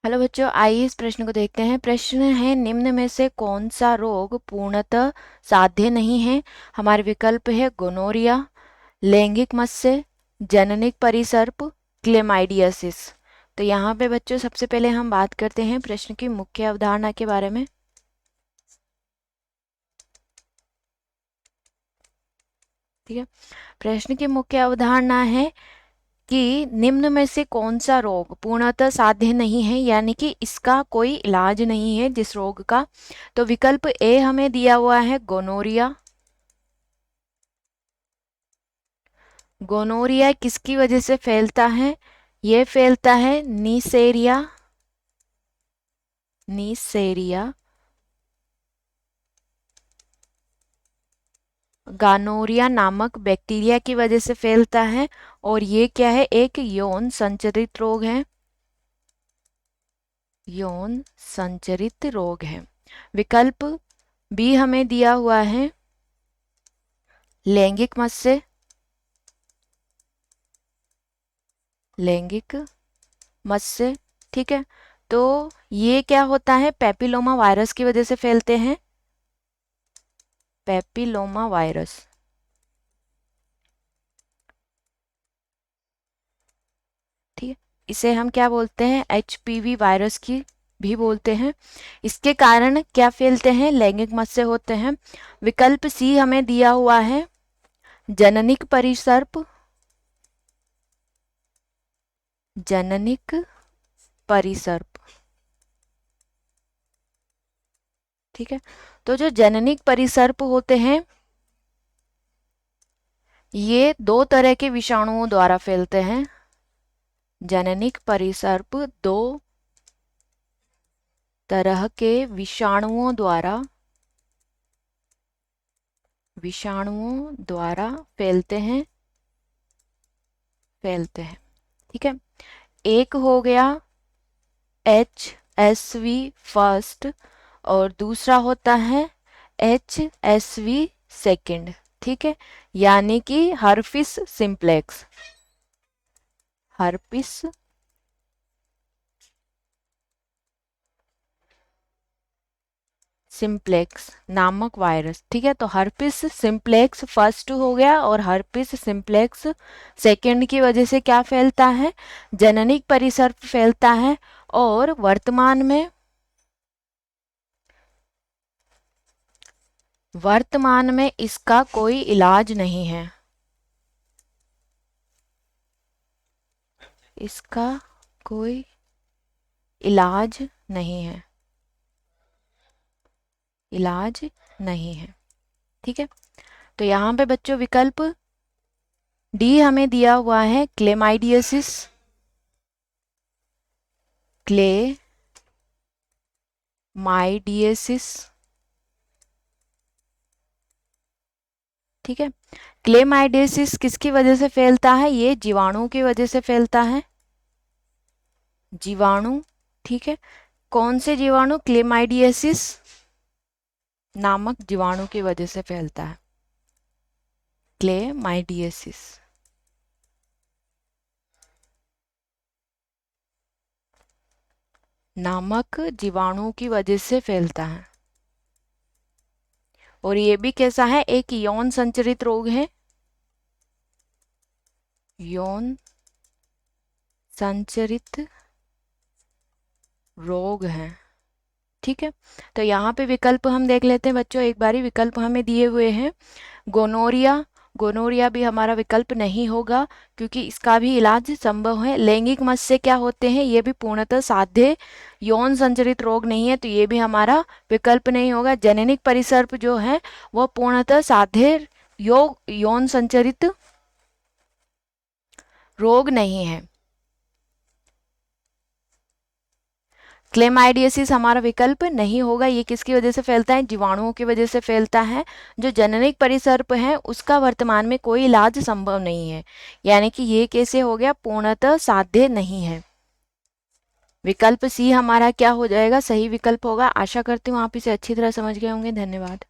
Hello बच्चों, आइए इस प्रश्न को देखते हैं। प्रश्न है, निम्न में से कौन सा रोग पूर्णतः साध्य नहीं है। हमारे विकल्प है गोनोरिया, लैंगिक मत्स्य, जननिक परिसर्प, क्लेमाइडियासिस। तो यहाँ पे बच्चों सबसे पहले हम बात करते हैं प्रश्न की मुख्य अवधारणा के बारे में। ठीक है, प्रश्न की मुख्य अवधारणा है कि निम्न में से कौन सा रोग पूर्णतः साध्य नहीं है, यानी कि इसका कोई इलाज नहीं है जिस रोग का। तो विकल्प ए हमें दिया हुआ है गोनोरिया। गोनोरिया किसकी वजह से फैलता है? ये फैलता है नीसेरिया नीसेरिया गानोरिया नामक बैक्टीरिया की वजह से फैलता है। और ये क्या है? एक यौन संचरित रोग है। यौन संचरित रोग है। विकल्प बी हमें दिया हुआ है लैंगिक मत्स्य। लैंगिक मत्स्य, ठीक है। तो ये क्या होता है? पेपिलोमा वायरस की वजह से फैलते हैं। पेपिलोमा वायरस, ठीक है। इसे हम क्या बोलते हैं? एचपीवी वायरस की भी बोलते हैं। इसके कारण क्या फैलते हैं? लैंगिक मत्स्य होते हैं। विकल्प सी हमें दिया हुआ है जननिक परिसर्प। जननिक परिसर्प, ठीक है। तो जो जननिक परिसर्प होते हैं ये दो तरह के विषाणुओं द्वारा फैलते हैं। जननिक परिसर्प दो तरह के विषाणुओं द्वारा फैलते हैं, ठीक है। एक हो गया HSV फर्स्ट और दूसरा होता है HSV सेकंड, ठीक है। यानी कि हर्पिस सिंप्लेक्स। हर्पिस सिंप्लेक्स नामक वायरस, ठीक है। तो हर्पिस सिंप्लेक्स फर्स्ट हो गया और हर्पिस सिंप्लेक्स सेकंड की वजह से क्या फैलता है? जननिक परिसर्प फैलता है। और वर्तमान में इसका कोई इलाज नहीं है। इसका कोई इलाज नहीं है। इलाज नहीं है, ठीक है। तो यहाँ पे बच्चों विकल्प डी हमें दिया हुआ है क्लेमाइडियसिस। क्लेमाइडियसिस, ठीक है। क्लेमाइडियसिस किसकी वजह से फैलता है? ये जीवाणु की वजह से फैलता है। जीवाणु, ठीक है। कौन से जीवाणु? क्लेमाइडियसिस नामक जीवाणु की वजह से फैलता है। क्लेमाइडियसिस नामक जीवाणु की वजह से फैलता है। और ये भी कैसा है? एक यौन संचरित रोग है। यौन संचरित रोग है, ठीक है। तो यहाँ पे विकल्प हम देख लेते हैं बच्चों एक बारी। विकल्प हमें दिए हुए हैं गोनोरिया। गोनोरिया भी हमारा विकल्प नहीं होगा क्योंकि इसका भी इलाज संभव है। लैंगिक मत्स्य क्या होते हैं? ये भी पूर्णतः साध्य यौन संचरित रोग नहीं है, तो ये भी हमारा विकल्प नहीं होगा। जननिक परिसर्प जो है वह पूर्णतः साध्य यौन संचरित रोग नहीं है। क्लेमाइडियसिस हमारा विकल्प नहीं होगा। ये किसकी वजह से फैलता है? जीवाणुओं की वजह से फैलता है। जो जननिक परिसर्प है उसका वर्तमान में कोई इलाज संभव नहीं है, यानी कि ये कैसे हो गया? पूर्णतः साध्य नहीं है। विकल्प सी हमारा क्या हो जाएगा? सही विकल्प होगा। आशा करती हूँ आप इसे अच्छी तरह समझ गए होंगे। धन्यवाद।